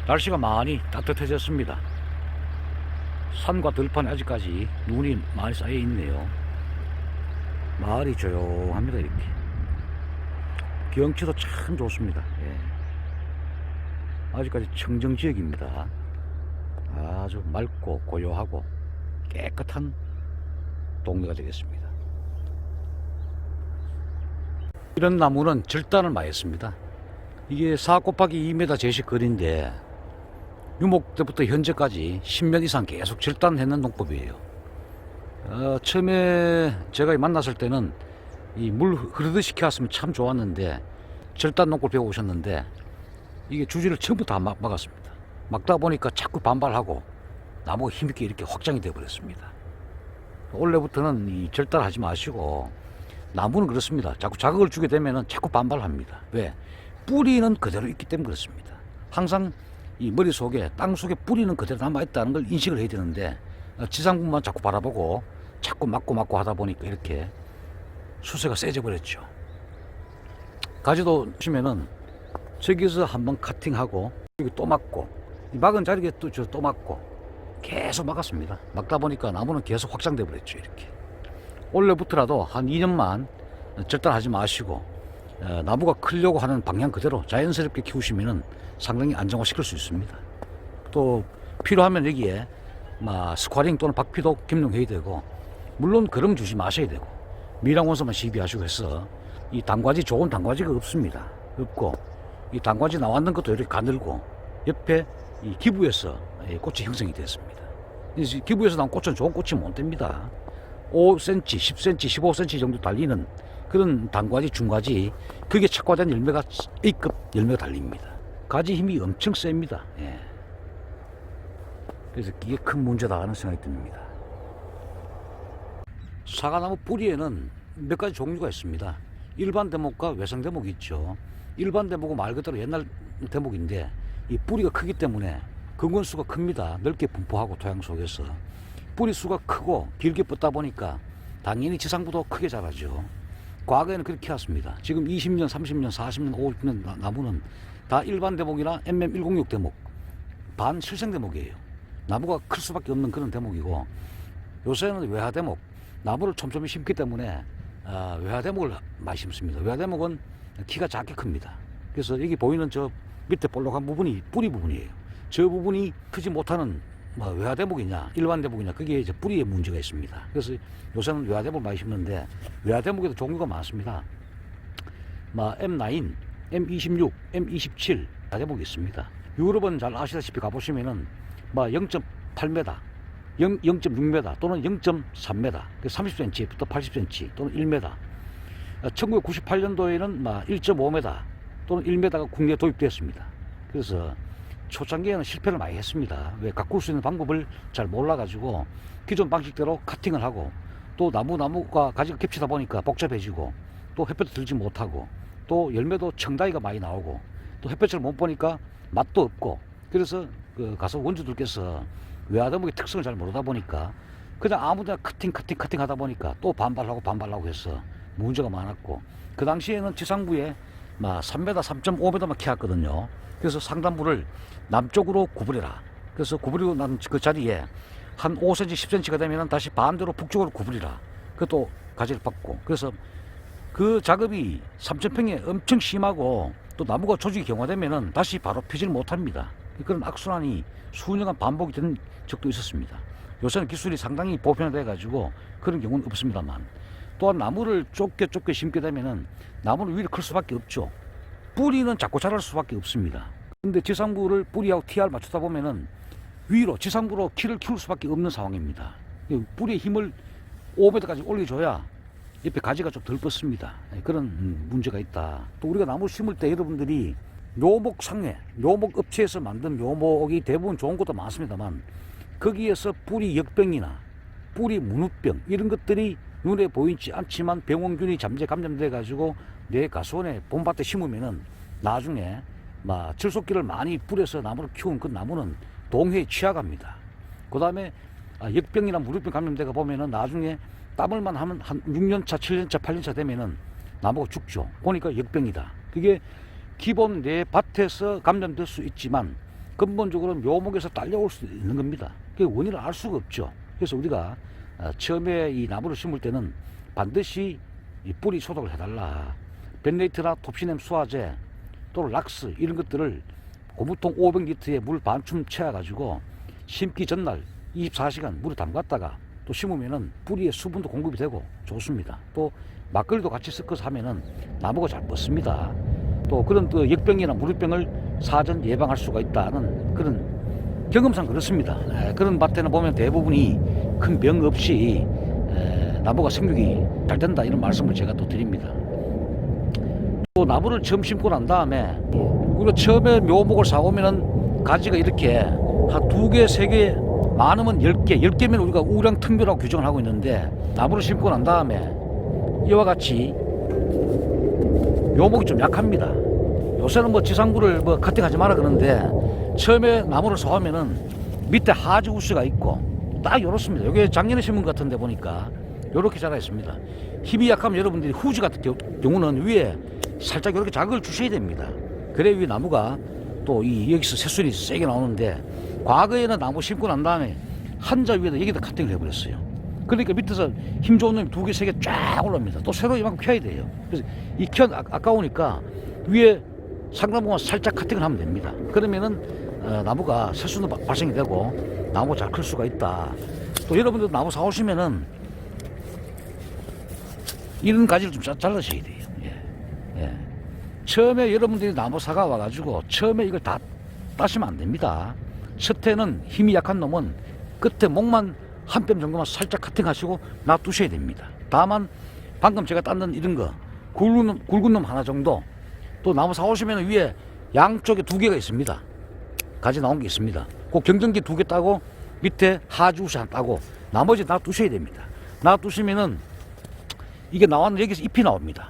날씨가 많이 따뜻해졌습니다. 산과 들판에 아직까지 눈이 많이 쌓여 있네요. 마을이 조용합니다. 이렇게 경치도 참 좋습니다. 아직까지 청정지역입니다. 아주 맑고 고요하고 깨끗한 동네가 되겠습니다. 이런 나무는 절단을 많이 했습니다. 이게 4 곱하기 2m 제시 거리인데 유목 때부터 현재까지 10년 이상 계속 절단했는 농법이에요. 처음에 제가 만났을 때는 이 물 흐르듯이 키웠으면 참 좋았는데 절단 농법 배워오셨는데 이게 주지를 전부 다 막았습니다. 막다 보니까 자꾸 반발하고 나무가 힘있게 이렇게 확장이 되어 버렸습니다. 원래부터는 이 절단하지 마시고, 나무는 그렇습니다. 자꾸 자극을 주게 되면 자꾸 반발합니다. 왜? 뿌리는 그대로 있기 때문에 그렇습니다. 항상 이 머릿속에 땅 속에 뿌리는 그대로 남아있다는 걸 인식을 해야 되는데 지상부만 자꾸 바라보고 자꾸 막고 하다 보니까 이렇게 수세가 세져 버렸죠. 가지도 보시면은 저기서 한번 카팅하고 여기 또 막고, 막은 자리에 또 막고 계속 막았습니다. 막다 보니까 나무는 계속 확장돼 버렸죠. 이렇게 원래부터라도 한 2년만 절단하지 마시고 나무가 크려고 하는 방향 그대로 자연스럽게 키우시면은 상당히 안정화시킬 수 있습니다. 또 필요하면 여기에 스쿼링 또는 박피도 김농해야 되고, 물론 그럼 주지 마셔야 되고, 미량원소만 시비하시고 해서 이 단과지, 좋은 단과지가 없고, 이 단과지 나왔는 것도 이렇게 가늘고 옆에 이 기부에서 꽃이 형성이 됐습니다. 기부에서 나온 꽃은 좋은 꽃이 못 됩니다. 5cm, 10cm, 15cm 정도 달리는 그런 단과지, 중과지, 그게 착과된 열매가 A급 열매가 달립니다. 가지 힘이 엄청 셉니다. 그래서 이게 큰 문제다 하는 생각이 듭니다. 사과나무 뿌리에는 몇 가지 종류가 있습니다. 일반 대목과 외상 대목이 있죠. 일반 대목은 말 그대로 옛날 대목인데 이 뿌리가 크기 때문에 근원수가 큽니다. 넓게 분포하고 토양 속에서 뿌리 수가 크고 길게 뻗다 보니까 당연히 지상부도 크게 자라죠. 과거에는 그렇게 해왔습니다. 지금 20년, 30년, 40년, 50년 나무는 다 일반 대목이나 MM106 대목, 반 실생 대목이에요. 나무가 클 수밖에 없는 그런 대목이고, 요새는 외화 대목, 나무를 촘촘히 심기 때문에 외화 대목을 많이 심습니다. 외화 대목은 키가 작게 큽니다. 그래서 여기 보이는 저 밑에 볼록한 부분이 뿌리 부분이에요. 저 부분이 크지 못하는 외화 대목이냐 일반 대목이냐, 그게 이제 뿌리에 문제가 있습니다. 그래서 요새는 외화 대목을 많이 심는데 외화 대목에도 종류가 많습니다. M9, M26, M27 대목이 있습니다. 유럽은 잘 아시다시피 가보시면은 0.8m, 0.6m 또는 0.3m, 30cm부터 80cm 또는 1m. 1998년도에는 1.5m 또는 1m가 국내에 도입되었습니다. 그래서 초창기에는 실패를 많이 했습니다. 왜? 가꿀 수 있는 방법을 잘 몰라가지고 기존 방식대로 카팅을 하고, 또 나무가 가지가 겹치다 보니까 복잡해지고, 또 햇볕도 들지 못하고, 또 열매도 청다이가 많이 나오고, 또 햇볕을 못 보니까 맛도 없고, 그래서 가서 원주들께서 외화대목의 특성을 잘 모르다 보니까 그냥 아무데나 카팅 하다 보니까 또 반발하고 해서 문제가 많았고, 그 당시에는 지상부에 3m, 3.5m만 키웠거든요. 그래서 상단부를 남쪽으로 구부려라. 그래서 구부리고 난 그 자리에 한 5cm, 10cm가 되면 다시 반대로 북쪽으로 구부리라. 그것도 가지를 받고, 그래서 그 작업이 3,000평에 엄청 심하고, 또 나무가 조직이 경화되면은 다시 바로 피지를 못합니다. 그런 악순환이 수년간 반복이 된 적도 있었습니다. 요새는 기술이 상당히 보편화돼 가지고 그런 경우는 없습니다만, 또한 나무를 좁게 심게 되면은 나무는 위로 클 수밖에 없죠. 뿌리는 자꾸 자랄 수밖에 없습니다. 근데 지상부를 뿌리하고 TR 맞추다 보면은 위로 지상부로 키를 키울 수밖에 없는 상황입니다. 뿌리의 힘을 5m까지 올려줘야 옆에 가지가 좀 덜 뻗습니다. 그런 문제가 있다. 또 우리가 나무 심을 때 여러분들이 묘목상회, 묘목업체에서 만든 묘목이 대부분 좋은 것도 많습니다만, 거기에서 뿌리 역병이나 뿌리 문우병 이런 것들이 눈에 보이지 않지만 병원균이 감염돼 가지고 내 가수원에 봄밭에 심으면은 나중에 질소기를 많이 뿌려서 나무를 키운 그 나무는 동해에 취약합니다. 그 다음에 역병이나 무릎병 감염돼가 보면은 나중에 땀을만 하면 한 6년차, 7년차, 8년차 되면은 나무가 죽죠. 보니까 역병이다. 그게 기본 내 밭에서 감염될 수 있지만 근본적으로 묘목에서 딸려올 수 있는 겁니다. 그 원인을 알 수가 없죠. 그래서 우리가 처음에 이 나무를 심을 때는 반드시 이 뿌리 소독을 해달라. 벤네이트나 톱시넴 수화제 또는 락스 이런 것들을 고무통 500리터에 물 반춤 채워가지고 심기 전날 24시간 물에 담갔다가 또 심으면은 뿌리에 수분도 공급이 되고 좋습니다. 또 막걸리도 같이 섞어서 하면은 나무가 잘 뻗습니다. 또 그런 또 역병이나 무릎병을 사전 예방할 수가 있다는 그런 경험상 그렇습니다. 그런 밭에는 보면 대부분이 큰 병 없이 나무가 생육이 잘 된다 이런 말씀을 제가 또 드립니다. 또 나무를 처음 심고 난 다음에 우리가 처음에 묘목을 사오면은 가지가 이렇게 한 2개, 3개, 많으면 10개, 10개면 우리가 우량특묘라고 규정을 하고 있는데 나무를 심고 난 다음에 이와 같이 묘목이 좀 약합니다. 요새는 뭐 지상부를 뭐 커팅하지 마라 그러는데 처음에 나무를 사오면은 밑에 하지 우스가 있고 딱 이렇습니다. 이게 작년에 심은 것 같은데 보니까 이렇게 자라 있습니다. 힘이 약하면 여러분들이 후지 같은 경우는 위에 살짝 이렇게 자극을 주셔야 됩니다. 그래 위 나무가 또 이 여기서 새순이 세게 나오는데 과거에는 나무 심고 난 다음에 한자 위에다 여기다 카팅을 해버렸어요. 그러니까 밑에서 힘 좋은 놈이 2개, 3개 쫙 올라옵니다. 또 새로 이만큼 켜야 돼요. 그래서 이 아까우니까 위에 상단부만 살짝 카팅을 하면 됩니다. 그러면은 나무가 새순도 발생이 되고 나무가 잘 클 수가 있다. 또 여러분들 나무 사오시면은 이런 가지를 좀 잘라셔야 돼요. 예. 처음에 여러분들이 나무 사가 와가지고 처음에 이걸 다 따시면 안 됩니다. 첫 해는 힘이 약한 놈은 끝에 목만 한 뼘 정도만 살짝 카팅하시고 놔두셔야 됩니다. 다만 방금 제가 땄는 이런 거 굵은 놈 하나 정도 또 나무 사오시면 위에 양쪽에 2개가 있습니다. 가지 나온 게 있습니다. 그 경전기 2개 따고 밑에 하주우시 하나 따고 나머지 놔두셔야 됩니다. 놔두시면은 이게 나왔는 여기서 잎이 나옵니다.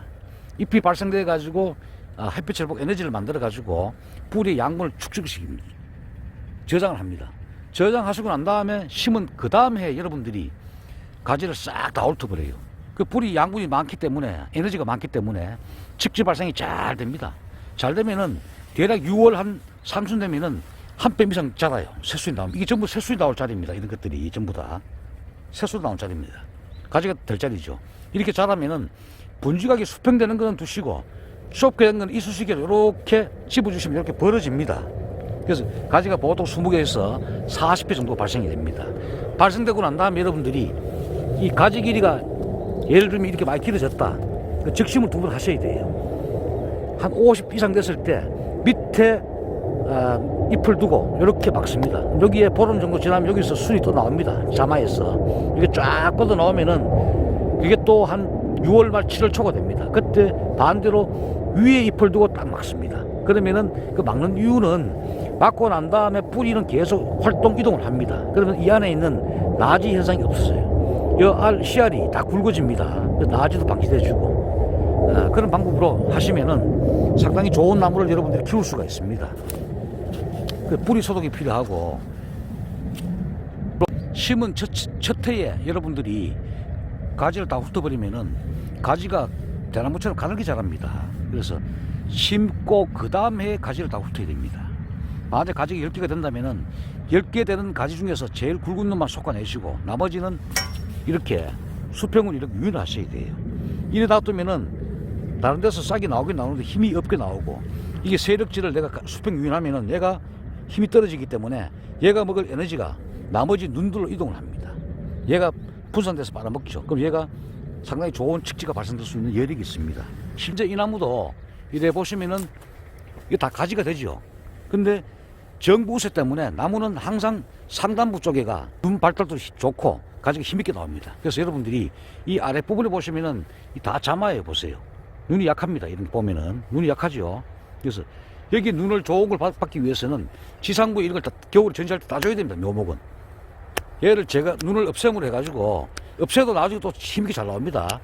잎이 발생돼 가지고 햇빛을 보고 에너지를 만들어 가지고 뿌리 양분을 축적시킵니다. 저장을 합니다. 저장하시고 난 다음에 심은 그 다음 해 여러분들이 가지를 싹 다 훑어버려요. 그 뿌리 양분이 많기 때문에 에너지가 많기 때문에 직지 발생이 잘 됩니다. 잘 되면은 대략 6월 한 상순 되면은 한 뼘 이상 자라요. 새순이 나옵니다. 이게 전부 새순이 나올 자리입니다. 이런 것들이 전부 다 새순이 나올 자리입니다. 가지가 될 자리죠. 이렇게 자라면은 분지각이 수평되는 건 두시고 좁게 된 건 이쑤시개로 이렇게 집어주시면 이렇게 벌어집니다. 그래서 가지가 보통 20개에서 40개 정도 발생이 됩니다. 발생되고 난 다음에 여러분들이 이 가지 길이가 예를 들면 이렇게 많이 길어졌다. 적심을 2번 하셔야 돼요. 한 50 이상 됐을 때 밑에 잎을 두고 이렇게 박습니다. 여기에 보름 정도 지나면 여기서 순이 또 나옵니다. 자마에서 이게 쫙 뻗어 나오면은 그게 또 한 6월 말 7월 초가 됩니다. 그때 반대로 위에 잎을 두고 딱 막습니다. 그러면은 그 막는 이유는 막고 난 다음에 뿌리는 계속 활동 이동을 합니다. 그러면 이 안에 있는 나지 현상이 없어요. 이 씨알이 다 굵어집니다. 나지도 방지돼주고 그런 방법으로 하시면은 상당히 좋은 나무를 여러분들이 키울 수가 있습니다. 그 뿌리 소독이 필요하고 심은 첫 해에 여러분들이 가지를 다 훑어버리면은 가지가 대나무처럼 가늘게 자랍니다. 그래서 심고 그 다음 해에 가지를 다 훑어야 됩니다. 만약에 가지가 10개가 된다면은 10개 되는 가지 중에서 제일 굵은 놈만 솎아내시고 나머지는 이렇게 수평을 이렇게 유인하셔야 돼요. 이래 놔두면은 다른 데서 싹이 나오긴 나오는데 힘이 없게 나오고 이게 세력질을 내가 수평 유인하면은 얘가 힘이 떨어지기 때문에 얘가 먹을 에너지가 나머지 눈들로 이동을 합니다. 얘가 분산돼서 빨아먹죠. 그럼 얘가 상당히 좋은 측지가 발생될 수 있는 여력이 있습니다. 심지어 이 나무도 이래 보시면은 이게 다 가지가 되죠. 근데 정부우세 때문에 나무는 항상 상단부 쪽에가 눈 발달도 좋고 가지가 힘있게 나옵니다. 그래서 여러분들이 이 아랫부분에 보시면은 다 자마예요. 보세요. 눈이 약합니다. 이런 거 보면은 눈이 약하죠. 그래서 여기 눈을 좋은 걸 받기 위해서는 지상부에 이런 걸 다 겨울에 전시할 때 따줘야 됩니다. 묘목은. 얘를 제가 눈을 없앰으로 해가지고 없애도 나중에 또 힘있게 잘 나옵니다.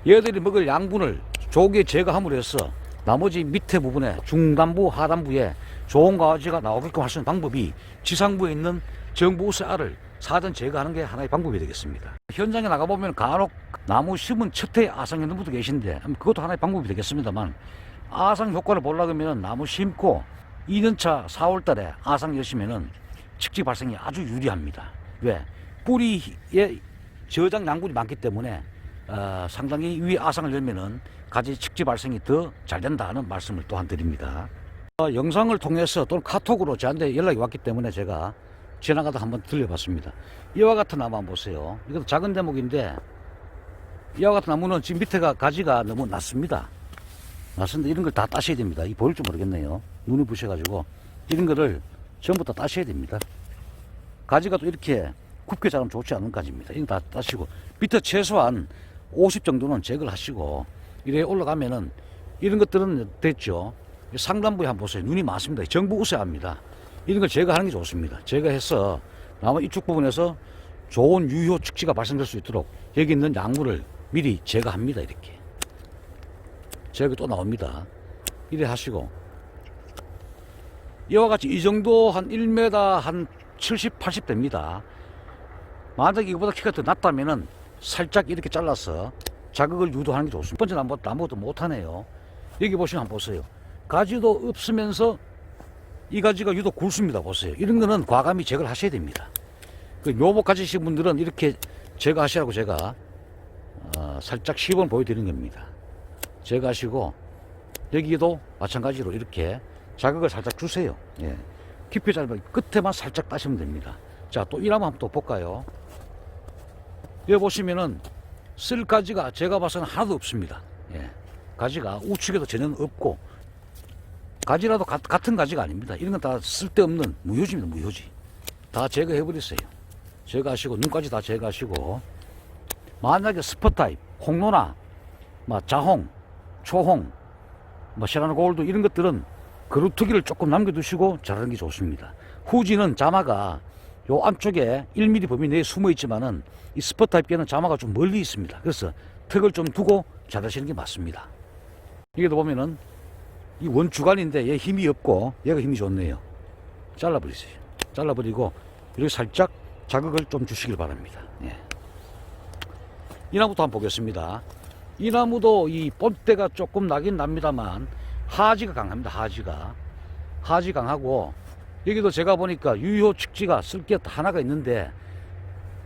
얘들이 먹을 양분을 조기에 제거함으로 해서 나머지 밑에 부분에 중단부, 하단부에 좋은 가지가 나오게끔 할 수 있는 방법이 지상부에 있는 정부우세 알을 사전 제거하는 게 하나의 방법이 되겠습니다. 현장에 나가보면 간혹 나무 심은 첫 해에 아상 있는 분도 계신데 그것도 하나의 방법이 되겠습니다만 아상 효과를 보려고 하면 나무 심고 2년차 4월 달에 아상 여시면은 측지 발생이 아주 유리합니다. 왜? 뿌리에 저장 양분이 많기 때문에 상당히 위에 아상을 열면은 가지 측지 발생이 더 잘 된다는 말씀을 또한 드립니다. 영상을 통해서 또는 카톡으로 저한테 연락이 왔기 때문에 제가 지나가다 한번 들려봤습니다. 이와 같은 나무 한번 보세요. 이것도 작은 대목인데 이와 같은 나무는 지금 밑에가 가지가 너무 낮습니다. 낮은데 이런 걸 다 따셔야 됩니다. 이 보일지 모르겠네요. 눈이 부셔가지고 이런 거를 전부 다 따셔야 됩니다. 가지가 또 이렇게 굽게 자라면 좋지 않은 가지입니다. 이거 다 따시고 밑에 최소한 50 정도는 제거를 하시고 이래 올라가면은 이런 것들은 됐죠. 상단부에 한번 보세요. 눈이 많습니다. 전부 웃어야 합니다. 이런 걸 제거하는 게 좋습니다. 제거해서 나무 이쪽 부분에서 좋은 유효 측지가 발생될 수 있도록 여기 있는 약물을 미리 제거합니다. 이렇게 제거 또 나옵니다. 이래 하시고 이와 같이 이 정도 한 1m 한 70, 80 됩니다. 만약에 이거보다 키가 더 낮다면은 살짝 이렇게 잘라서 자극을 유도하는 게 좋습니다. 첫 번째 나무도 못하네요. 여기 보시면 한번 보세요. 가지도 없으면서 이 가지가 유독 굵습니다. 보세요. 이런 거는 과감히 제거를 하셔야 됩니다. 그 묘목 가지신 분들은 이렇게 제거하시라고 제가 살짝 시범 보여드리는 겁니다. 제거하시고 여기도 마찬가지로 이렇게 자극을 살짝 주세요. 예. 깊이 짧으면 끝에만 살짝 따시면 됩니다. 자, 또 이 나무 한번 또 볼까요? 여기 보시면은 쓸 가지가 제가 봐서는 하나도 없습니다. 예. 가지가 우측에도 전혀 없고 가지라도 같은 가지가 아닙니다. 이런 건 다 쓸데없는 무효지입니다. 무효지. 다 제거해버렸어요. 제거하시고 눈까지 다 제거하시고 만약에 스퍼 타입, 홍로나 자홍, 초홍, 시라노 골드 이런 것들은 그루트기를 조금 남겨두시고 자라는 게 좋습니다. 후지는 자마가 요 안쪽에 1mm 범위 내에 숨어 있지만은 이 스퍼 타입계는 자마가 좀 멀리 있습니다. 그래서 턱을 좀 두고 자라시는 게 맞습니다. 여기도 보면은 이 원주간인데 얘 힘이 없고 얘가 힘이 좋네요. 잘라버리세요. 잘라버리고 이렇게 살짝 자극을 좀 주시길 바랍니다. 예. 이 나무도 한번 보겠습니다. 이 나무도 이 본때가 조금 나긴 납니다만 하지가 강합니다. 하지 강하고 여기도 제가 보니까 유효 측지가 쓸 게 하나가 있는데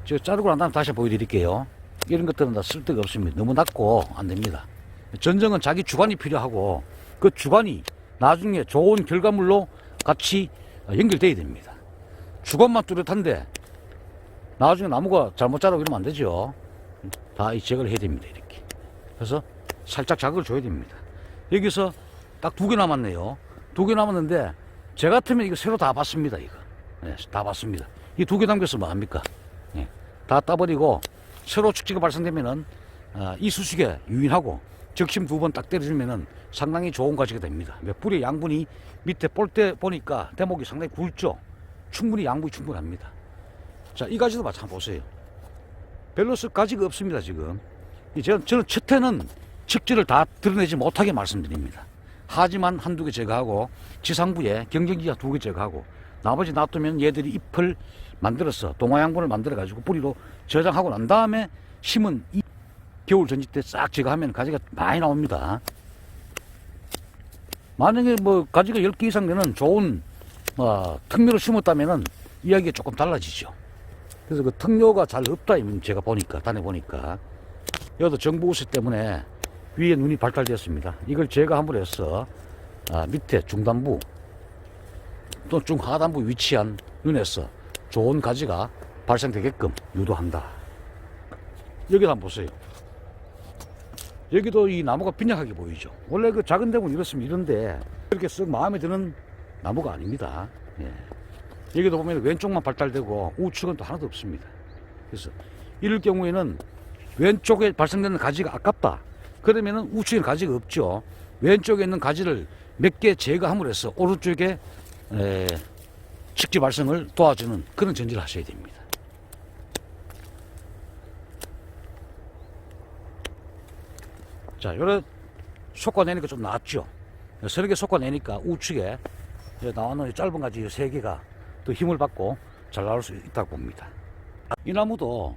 저 자르고 난 다음에 다시 보여드릴게요. 이런 것들은 다 쓸데가 없습니다. 너무 낮고 안 됩니다. 전정은 자기 주관이 필요하고 그 주관이 나중에 좋은 결과물로 같이 연결돼야 됩니다. 주관만 뚜렷한데 나중에 나무가 잘못 자라고 이러면 안 되죠. 다 제거를 해야 됩니다. 이렇게. 그래서 살짝 자극을 줘야 됩니다. 여기서 딱 2개 남았네요. 2개 남았는데 제 같으면 이거 새로 다 봤습니다. 이거. 네, 다 봤습니다. 이 2개 남겨서 뭐 합니까? 네, 다 따버리고 새로 축지가 발생되면은 이 수식에 유인하고 적심 2번 딱 때려주면은 상당히 좋은 가지가 됩니다. 뿌리 양분이 밑에 볼 때 보니까 대목이 상당히 굵죠. 충분히 양분이 충분합니다. 자, 이 가지도 마찬가지 보세요. 별로 쓸 가지가 없습니다. 지금 저는 첫 해는 측지를 다 드러내지 못하게 말씀드립니다. 하지만 한두 개 제거하고 지상부에 경쟁지가 2개 제거하고 나머지 놔두면 얘들이 잎을 만들어서 동화양분을 만들어 가지고 뿌리로 저장하고 난 다음에 심은 겨울 전지 때 싹 제거하면 가지가 많이 나옵니다. 만약에 가지가 10개 이상 되는 좋은 특묘를 심었다면은 이야기가 조금 달라지죠. 그래서 그 특묘가 잘 없다 제가 보니까 다녀보니까 여기도 정보우세 때문에 위에 눈이 발달되었습니다. 이걸 제가 함으로 해서 밑에 중단부 또 중하단부 위치한 눈에서 좋은 가지가 발생되게끔 유도한다. 여기도 한번 보세요. 여기도 이 나무가 빈약하게 보이죠. 원래 그 작은 대구는 이렇습니다. 이런데 이렇게 쓱 마음에 드는 나무가 아닙니다. 예. 여기도 보면 왼쪽만 발달되고 우측은 또 하나도 없습니다. 그래서 이럴 경우에는 왼쪽에 발생되는 가지가 아깝다. 그러면은 우측에 가지가 없죠. 왼쪽에 있는 가지를 몇 개 제거함으로 해서 오른쪽에 측지 발생을 도와주는 그런 전지를 하셔야 됩니다. 자, 요래 솎아내니까 좀 낫죠. 서너 개 솎아내니까 우측에 나오는 짧은 가지 3개가 더 힘을 받고 잘 나올 수 있다고 봅니다. 이 나무도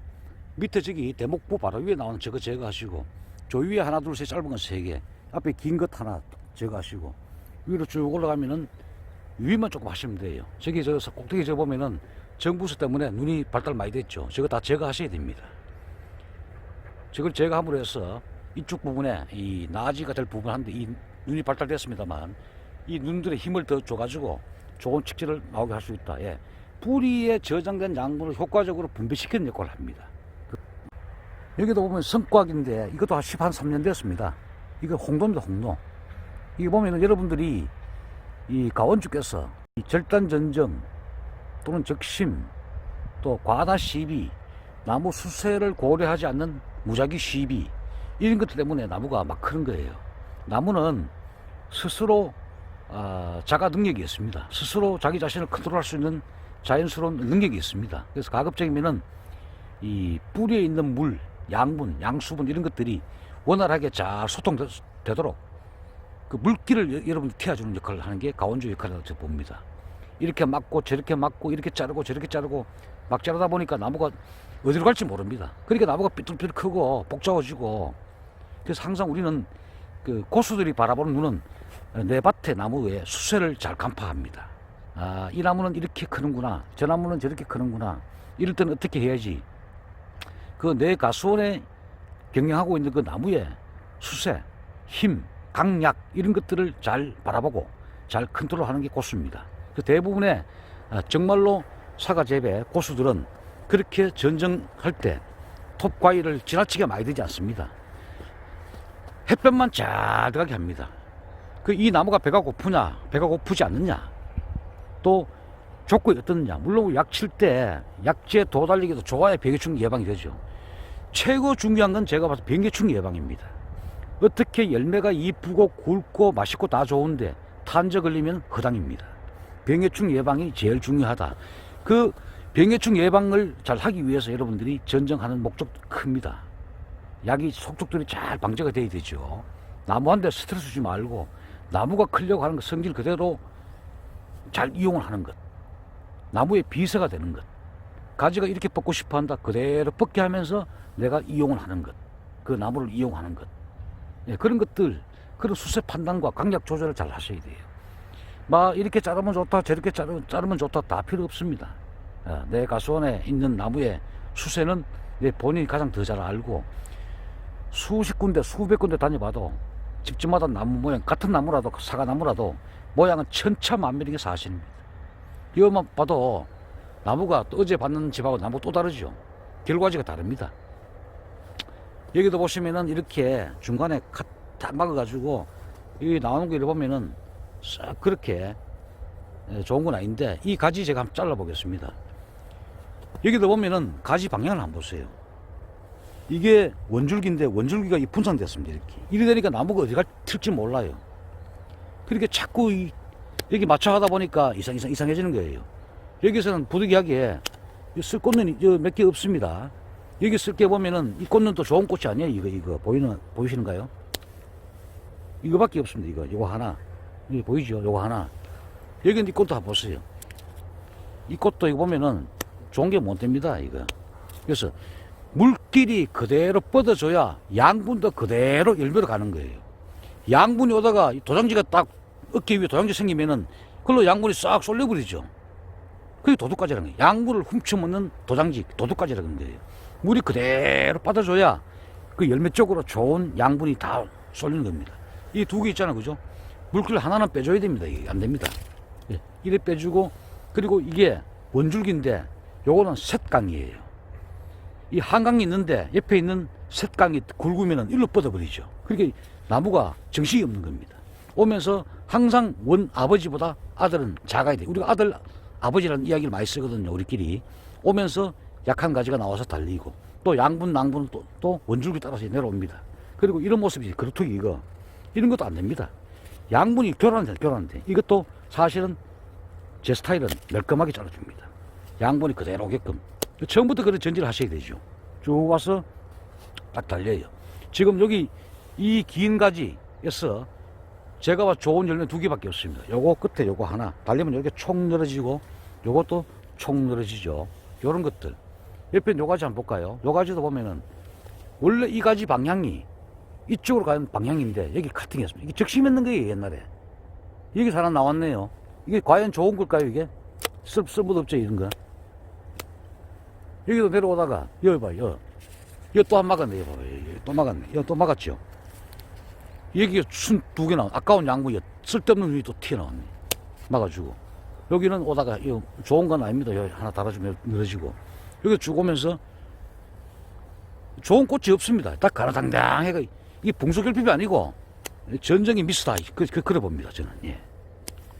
밑에 저기 대목부 바로 위에 나오는 저거 제거하시고 저 위에 하나 둘 셋 짧은 건 3개 앞에 긴 것 하나 제거하시고 위로 쭉 올라가면은 유의만 조금 하시면 돼요. 저기 저 꼭대기 저 보면은 정부수 때문에 눈이 발달 많이 됐죠. 저거 다 제거하셔야 됩니다. 저걸 제거함으로 해서 이쪽 부분에 이 나지가 될 부분 한데 이 눈이 발달됐습니다만 이 눈들의 힘을 더 줘가지고 좋은 축제를 나오게 할 수 있다. 예. 뿌리에 저장된 양분을 효과적으로 분배시키는 역할을 합니다. 여기도 보면 성곽인데 이것도 한 13년 됐습니다. 이거 홍도입니다, 홍도. 이게 보면은 여러분들이 이 가원주께서 이 절단전정 또는 적심 또 과다 시비 나무 수세를 고려하지 않는 무작위 시비 이런 것 때문에 나무가 막 크는 거예요. 나무는 스스로 자가 능력이 있습니다. 스스로 자기 자신을 컨트롤할 수 있는 자연스러운 능력이 있습니다. 그래서 가급적이면은 이 뿌리에 있는 물, 양분, 양수분 이런 것들이 원활하게 잘 소통되도록 그 물기를 여러분이 튀어주는 역할을 하는 게 가원주 역할이라고 봅니다. 이렇게 막고 저렇게 막고 이렇게 자르고 저렇게 자르고 막 자르다 보니까 나무가 어디로 갈지 모릅니다. 그러니까 나무가 삐뚤삐뚤 크고 복잡해지고 그래서 항상 우리는 그 고수들이 바라보는 눈은 내 밭의 나무의 수세를 잘 간파합니다. 아, 이 나무는 이렇게 크는구나. 저 나무는 저렇게 크는구나. 이럴 때는 어떻게 해야지. 그 내 가수원에 경영하고 있는 그 나무의 수세, 힘, 강약 이런 것들을 잘 바라보고 잘 컨트롤하는 게 고수입니다. 그 대부분의 정말로 사과 재배 고수들은 그렇게 전정할 때 톱 과일을 지나치게 많이 들지 않습니다. 햇볕만 잘 들어가게 합니다. 그 이 나무가 배가 고프냐, 배가 고프지 않느냐, 또 조건이 어떻느냐. 물론 약 칠 때 약재 도달리기도 좋아야 병해충 예방이 되죠. 최고 중요한 건 제가 봐서 병해충 예방입니다. 어떻게 열매가 이쁘고 굵고 맛있고 다 좋은데 탄저 걸리면 허당입니다. 병해충 예방이 제일 중요하다. 그 병해충 예방을 잘 하기 위해서 여러분들이 전정하는 목적도 큽니다. 약이 속속들이 잘 방제가 돼야 되죠. 나무한테 스트레스 주지 말고 나무가 크려고 하는 것 성질 그대로 잘 이용을 하는 것. 나무의 비서가 되는 것. 가지가 이렇게 뻗고 싶어 한다. 그대로 뻗게 하면서 내가 이용을 하는 것. 그 나무를 이용하는 것. 예, 그런 것들, 그런 수세 판단과 강약 조절을 잘 하셔야 돼요. 막 이렇게 자르면 좋다, 저렇게 자르면 좋다, 다 필요 없습니다. 내 가수원에 있는 나무의 수세는 내 본인이 가장 더 잘 알고 수십 군데, 수백 군데 다녀봐도 집집마다 나무 모양, 같은 나무라도, 사과나무라도 모양은 천차만별인 게 사실입니다. 이것만 봐도 나무가 어제 봤는 집하고 나무 또 다르죠. 결과지가 다릅니다. 여기도 보시면은 이렇게 중간에 다 막아가지고 이 나오는 거 보면은 싹 그렇게 좋은 건 아닌데 이 가지 제가 한번 잘라 보겠습니다. 여기도 보면은 가지 방향을 한번 보세요. 이게 원줄기인데 원줄기가 분산됐습니다. 이렇게 되니까 나무가 어디가 틀지 몰라요. 그렇게 자꾸 여기 맞춰 하다 보니까 이상해지는 거예요. 여기서는 부득이하게 쓸 꽃눈이 몇 개 없습니다. 여기 쓸 게 보면은 이 꽃눈도 좋은 꽃이 아니에요. 이거 보이시는가요? 이거밖에 없습니다. 이거 하나. 여기 보이죠? 요거 하나. 여기 이 꽃도 한번 보세요. 이 꽃도 이거 보면은 좋은 게 못 됩니다. 이거. 그래서 물길이 그대로 뻗어줘야 양분도 그대로 열매로 가는 거예요. 양분이 오다가 도장지가 딱 어깨 위에 도장지 생기면은 그걸로 양분이 싹 쏠려버리죠. 그게 도둑가지라는 거예요. 양분을 훔쳐먹는 도장지, 도둑가지라는 거예요. 물이 그대로 빠져줘야 그 열매 쪽으로 좋은 양분이 다 쏠리는 겁니다. 이 두 개 있잖아요. 그죠? 물기를 하나는 빼줘야 됩니다. 이게 안 됩니다. 예, 이래 빼주고, 그리고 이게 원줄기인데 요거는 셋강이에요. 이 한강이 있는데 옆에 있는 셋강이 굵으면은 일로 뻗어버리죠. 그렇게 나무가 정신이 없는 겁니다. 오면서 항상 원 아버지보다 아들은 작아야 돼요. 우리가 아들, 아버지라는 이야기를 많이 쓰거든요. 우리끼리. 오면서 약한 가지가 나와서 달리고 또 양분, 낭분은 또 원줄기 따라서 내려옵니다. 그리고 이런 모습이 그렇게 이거. 이런 것도 안 됩니다. 양분이 교란돼. 이것도 사실은 제 스타일은 멜끔하게 잘라줍니다. 양분이 그대로 오게끔. 처음부터 그런 전지를 하셔야 되죠. 쭉 와서 딱 달려요. 지금 여기 이 긴 가지에서 제가 봐 좋은 열매 두 개밖에 없습니다. 요거 끝에 요거 하나 달리면 이렇게 촉 늘어지고 요것도 촉 늘어지죠. 요런 것들. 옆에 요 가지 한번 볼까요? 요 가지도 보면은 원래 이 가지 방향이 이쪽으로 가는 방향인데 여기 카팅했습니다. 이게 적심했는 거예요. 옛날에. 여기서 하나 나왔네요. 이게 과연 좋은 걸까요, 이게? 쓸모도 없죠, 이런 거. 여기도 내려오다가, 여기 봐요. 여기 또 한 막았네, 여기 봐요. 여기 또 막았네. 여기 또 막았죠. 여기 순 두 개 나와. 아까운 양분이 쓸데없는 눈이 또 튀어나왔네. 막아주고. 여기는 오다가, 이거 좋은 건 아닙니다. 여기 하나 달아주면 늘어지고. 여기 쭉 오면서, 좋은 꽃이 없습니다. 딱 가라당당해가, 이게 붕소결핍이 아니고, 전쟁의 미스다. 그래 봅니다, 저는. 예.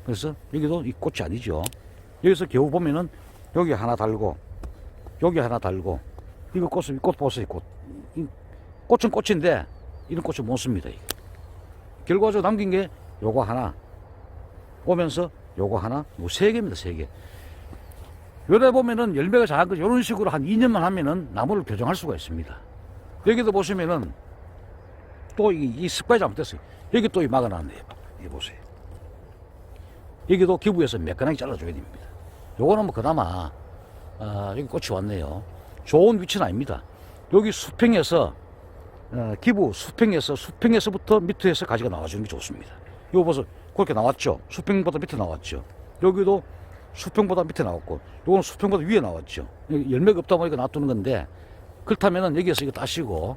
그래서 여기도 이 꽃이 아니죠. 여기서 겨우 보면은, 여기 하나 달고, 여기 하나 달고, 이거 꽃 보세요, 꽃. 꽃은 꽃인데, 이런 꽃은 못 씁니다. 이게. 결과적으로 남긴 게 요거 하나, 오면서 요거 하나, 뭐 세 개입니다, 세 개. 요래 보면은 열매가 작은 거, 요런 식으로 한 2년만 하면은 나무를 교정할 수가 있습니다. 여기도 보시면은, 또 이 습관이 잘못됐어요. 여기 또 이 막아놨네요. 이거 보세요. 여기도 기부해서 매끈하게 잘라줘야 됩니다. 요거는 뭐 그나마, 여기 꽃이 왔네요. 좋은 위치는 아닙니다. 여기 수평에서, 수평에서부터 밑에서 가지가 나와주는 게 좋습니다. 이거 보세요. 그렇게 나왔죠. 수평보다 밑에 나왔죠. 여기도 수평보다 밑에 나왔고, 요거는 수평보다 위에 나왔죠. 열매가 없다 보니까 놔두는 건데, 그렇다면은 여기에서 이거 따시고,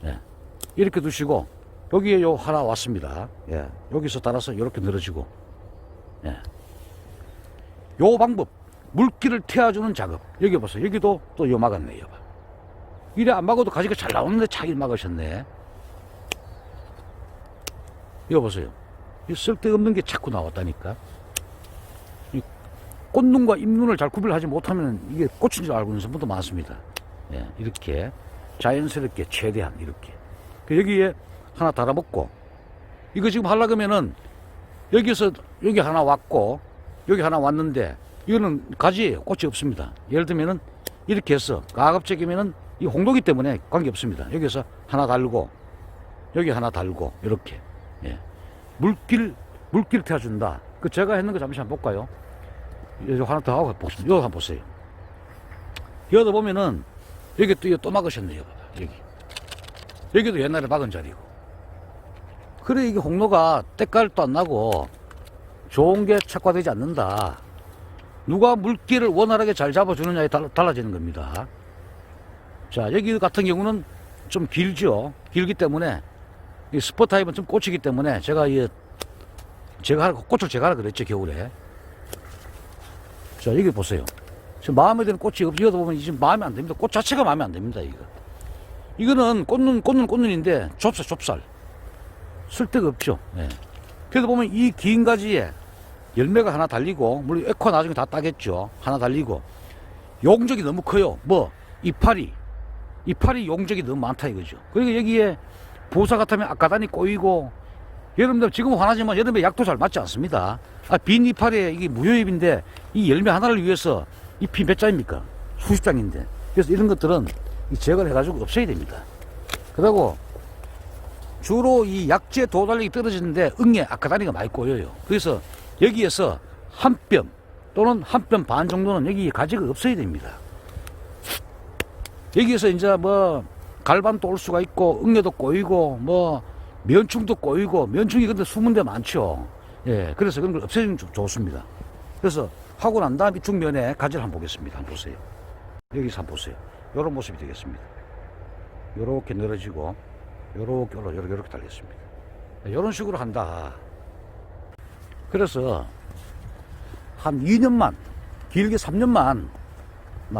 예. 이렇게 두시고, 여기에 요 하나 왔습니다. 예. 여기서 따라서 이렇게 늘어지고, 예. 요 방법, 물기를 튀어주는 작업. 여기 보세요. 여기도 또 요 막았네, 요. 이래 안 막아도 가지가 잘 나오는데 차길 막으셨네. 이거 보세요. 이 쓸데없는 게 자꾸 나왔다니까. 이 꽃눈과 잎눈을 잘 구별하지 못하면 이게 꽃인 줄 알고 있는 사람도 많습니다. 예, 이렇게 자연스럽게 최대한 이렇게. 여기에 하나 달아먹고, 이거 지금 하려고 하면은 여기서 여기 하나 왔고, 여기 하나 왔는데, 이거는 가지예요. 꽃이 없습니다. 예를 들면은 이렇게 해서 가급적이면은 이 홍도기 때문에 관계 없습니다. 여기서 하나 달고, 여기 하나 달고, 이렇게. 예. 물길 태워준다. 그 제가 했는 거 잠시 한번 볼까요? 여기 하나 더 하고 보겠습니다. 여기 한번 보세요. 여기도 보면은, 여기 또 막으셨네요. 여기. 여기도 옛날에 막은 자리고. 그래, 이게 홍로가 때깔도 안 나고, 좋은 게 착화되지 않는다. 누가 물기를 원활하게 잘 잡아주느냐에 달라지는 겁니다. 자, 여기 같은 경우는 좀 길죠. 길기 때문에, 이 스포 타입은 좀 꽂히기 때문에, 꽃을 제가 하라 그랬죠, 겨울에. 자, 여기 보세요. 지금 마음에 드는 꽃이 없어도 보면 지금 마음에 안 듭니다. 꽃 자체가 마음에 안 듭니다, 이거. 이거는 꽃눈인데, 좁쌀. 쓸데가 없죠. 예. 그래서 보면 이 긴 가지에 열매가 하나 달리고, 물론 에코 나중에 다 따겠죠. 하나 달리고, 용적이 너무 커요. 이파리 용적이 너무 많다 이거죠. 그러니까 여기에 보사 같으면 악가단이 꼬이고, 여러분들 지금 화나지만 여름에 약도 잘 맞지 않습니다. 빈 이파리에 이게 무효잎인데, 이 열매 하나를 위해서 잎이 몇 장입니까? 수십 장인데. 그래서 이런 것들은 제거를 해가지고 없애야 됩니다. 그리고 주로 이 약재 도달력이 떨어지는데 응애 악가다니가 많이 꼬여요. 그래서 여기에서 한 뼘 또는 한 뼘 반 정도는 여기 가지가 없어야 됩니다. 여기에서 이제 갈반도 올 수가 있고, 응애도 꼬이고, 면충도 꼬이고, 면충이 근데 숨은 데 많죠. 예, 그래서 그런 걸 없애주면 좋습니다. 그래서 하고 난 다음 이쪽 면에 가지를 한번 보겠습니다. 한번 보세요. 여기서 한번 보세요. 요런 모습이 되겠습니다. 요렇게 늘어지고, 요렇게 달렸습니다. 요런 식으로 한다. 그래서 한 2년만, 길게 3년만,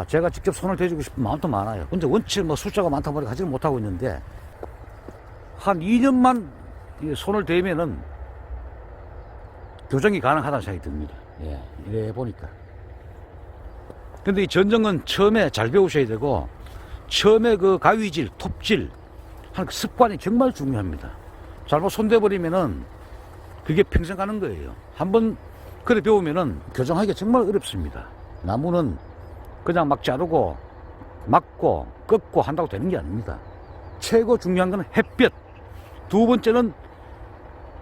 제가 직접 손을 대주고 싶은 마음도 많아요. 근데 원체 숫자가 많다 보니까 하지는 못하고 있는데, 한 2년만 손을 대면은 교정이 가능하다는 생각이 듭니다. 예, 이래 보니까. 근데 이 전정은 처음에 잘 배우셔야 되고, 처음에 그 가위질, 톱질 하는 그 습관이 정말 중요합니다. 잘못 손대버리면은 그게 평생 가는 거예요. 한번 그래 배우면은 교정하기가 정말 어렵습니다. 나무는 그냥 막 자르고 막고 꺾고 한다고 되는 게 아닙니다. 최고 중요한 건 햇볕. 두 번째는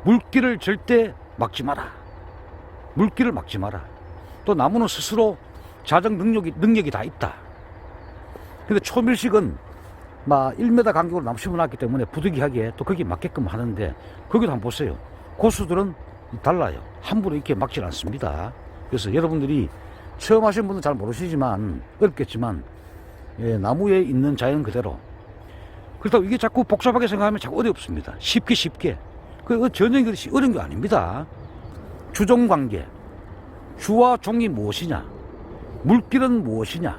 물기를 절대 막지 마라. 물기를 막지 마라. 또 나무는 스스로 자정 능력이 다 있다. 근데 초밀식은 1m 간격으로 나무 심어놨기 때문에 부득이하게 또 거기에 맞게끔 하는데, 거기도 한번 보세요. 고수들은 달라요. 함부로 이렇게 막질 않습니다. 그래서 여러분들이 처음 하신 분은 잘 모르시지만 어렵겠지만 나무에 있는 자연 그대로, 그렇다고 이게 자꾸 복잡하게 생각하면 자꾸 어렵습니다. 쉽게 그 전형이 그렇지 어려운 게 아닙니다. 주종관계, 주와 종이 무엇이냐, 물길은 무엇이냐,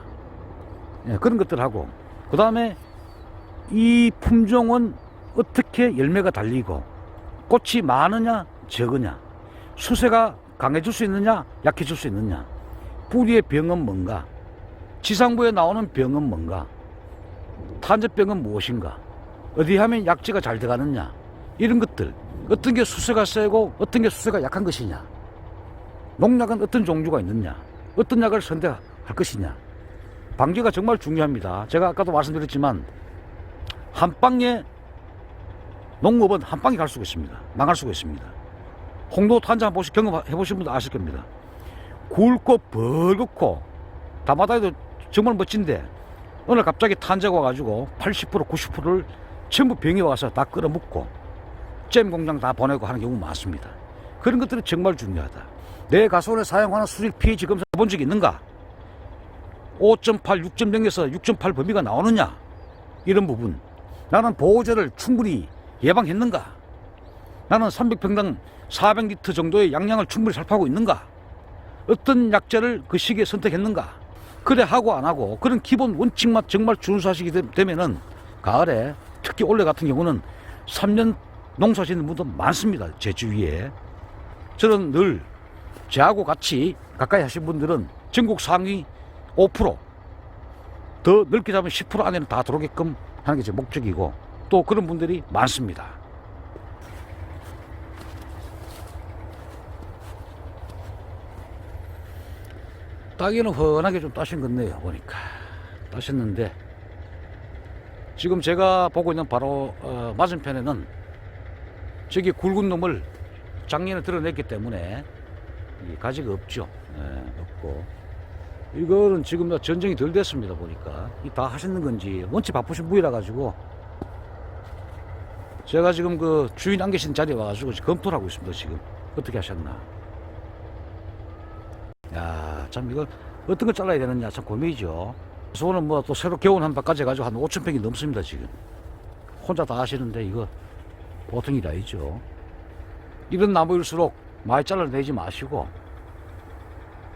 그런 것들하고, 그 다음에 이 품종은 어떻게 열매가 달리고 꽃이 많으냐 적으냐, 수세가 강해질 수 있느냐 약해질 수 있느냐, 뿌리의 병은 뭔가, 지상부에 나오는 병은 뭔가, 탄저병은 무엇인가, 어디 하면 약재가 잘 들어가느냐, 이런 것들, 어떤 게 수세가 세고 어떤 게 수세가 약한 것이냐, 농약은 어떤 종류가 있느냐, 어떤 약을 선택할 것이냐, 방제가 정말 중요합니다. 제가 아까도 말씀드렸지만 한 방에 농업은 한 방에 갈 수가 있습니다. 망할 수가 있습니다. 홍도 탄자 경험해 보신 분도 아실 겁니다. 굵고 벌겋고 다마다도 정말 멋진데 어느 날 갑자기 탄자가 와가지고 80% 90%를 전부 병이 와서 다 끌어먹고 잼 공장 다 보내고 하는 경우 많습니다. 그런 것들이 정말 중요하다. 내 가솔에 사용하는 수질 pH 검사 해본 적이 있는가? 5.8, 6.0에서 6.8 범위가 나오느냐? 이런 부분. 나는 보호제를 충분히 예방했는가? 나는 300평당 400리터 정도의 양량을 충분히 살포하고 있는가? 어떤 약재를 그 시기에 선택했는가? 그래 하고 안 하고 그런 기본 원칙만 정말 준수하시게 되면은 가을에 특히 올해 같은 경우는 3년 농사짓는 분도 많습니다. 제 주위에. 저는 늘 저하고 같이 가까이 하신 분들은 전국 상위 5%, 더 넓게 잡으면 10% 안에는 다 들어오게끔 하는 게 제 목적이고, 또 그런 분들이 많습니다. 따기는 훤하게 좀 따신 건네요. 보니까 따셨는데, 지금 제가 보고 있는 바로 맞은편에는 저기 굵은 놈을 작년에 드러냈기 때문에 가지가 없죠. 없고, 이거는 지금 전쟁이 덜 됐습니다. 보니까 다 하시는 건지 원체 바쁘신 분이라 가지고 제가 지금 그 주인 안 계신 자리에 와가지고 검토를 하고 있습니다. 지금 어떻게 하셨나. 야, 참 이거 어떤 걸 잘라야 되느냐 참 고민이죠. 소는 뭐 또 새로 개원 한 바까지 해가지고 한 5,000평이 넘습니다. 지금 혼자 다 하시는데 이거 보통 일이 아니죠. 이런 나무일수록 많이 잘라내지 마시고,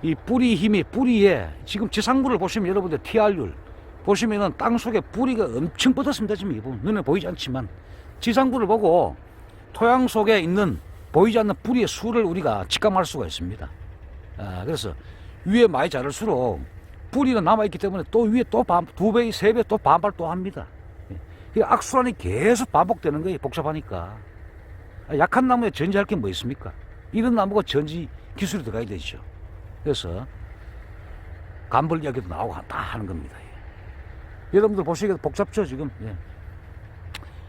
이 뿌리 힘이, 뿌리에 지금 지상부를 보시면 여러분들 TR율 보시면은 땅 속에 뿌리가 엄청 뻗었습니다. 지금 이분 눈에 보이지 않지만 지상부를 보고 토양 속에 있는 보이지 않는 뿌리의 수를 우리가 직감할 수가 있습니다. 그래서 위에 많이 자랄수록 뿌리는 남아있기 때문에 또 위에 또 2배, 3배 또 반발 또 합니다. 이 악순환이 계속 반복되는 거예요. 복잡하니까. 약한 나무에 전지할 게 뭐 있습니까? 이런 나무가 전지 기술이 들어가야 되죠. 그래서 간벌 이야기도 나오고 다 하는 겁니다. 여러분들 보시기에도 복잡죠 지금.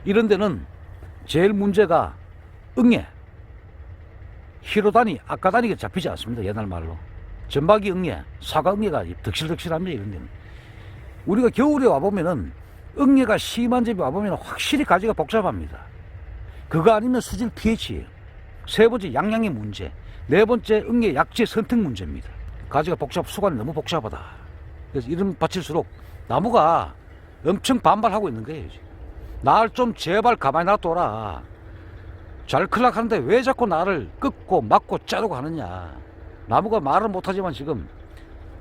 이런 데는 제일 문제가 응애, 히로단위, 악가단위가 잡히지 않습니다. 옛날 말로 전박이 응애, 사과 응애가 덕실덕실합니다. 이런 데는 우리가 겨울에 와보면은 응애가 심한 집에 와보면 확실히 가지가 복잡합니다. 그거 아니면 수질 pH예요. 세 번째 양양의 문제, 네 번째 응애 약재 선택 문제입니다. 가지가 수관이 너무 복잡하다. 그래서 이런 밭일수록 나무가 엄청 반발하고 있는 거예요. 날 좀 제발 가만히 놔둬라. 잘 클락 하는데 왜 자꾸 나를 꺾고 막고 자르고 하느냐. 나무가 말은 못하지만 지금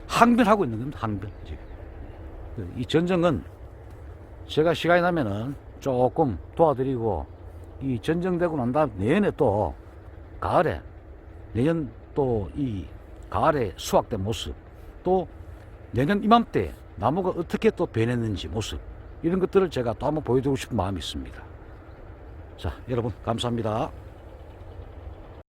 항변하고 있는 겁니다. 항변. 지금 이 전쟁은 제가 시간이 나면은 조금 도와드리고, 이 전쟁되고 난 다음 내년에 또 가을에, 내년 또 이 가을에 수확된 모습, 또 내년 이맘때 나무가 어떻게 또 변했는지 모습, 이런 것들을 제가 또 한번 보여드리고 싶은 마음이 있습니다. 자, 여러분 감사합니다.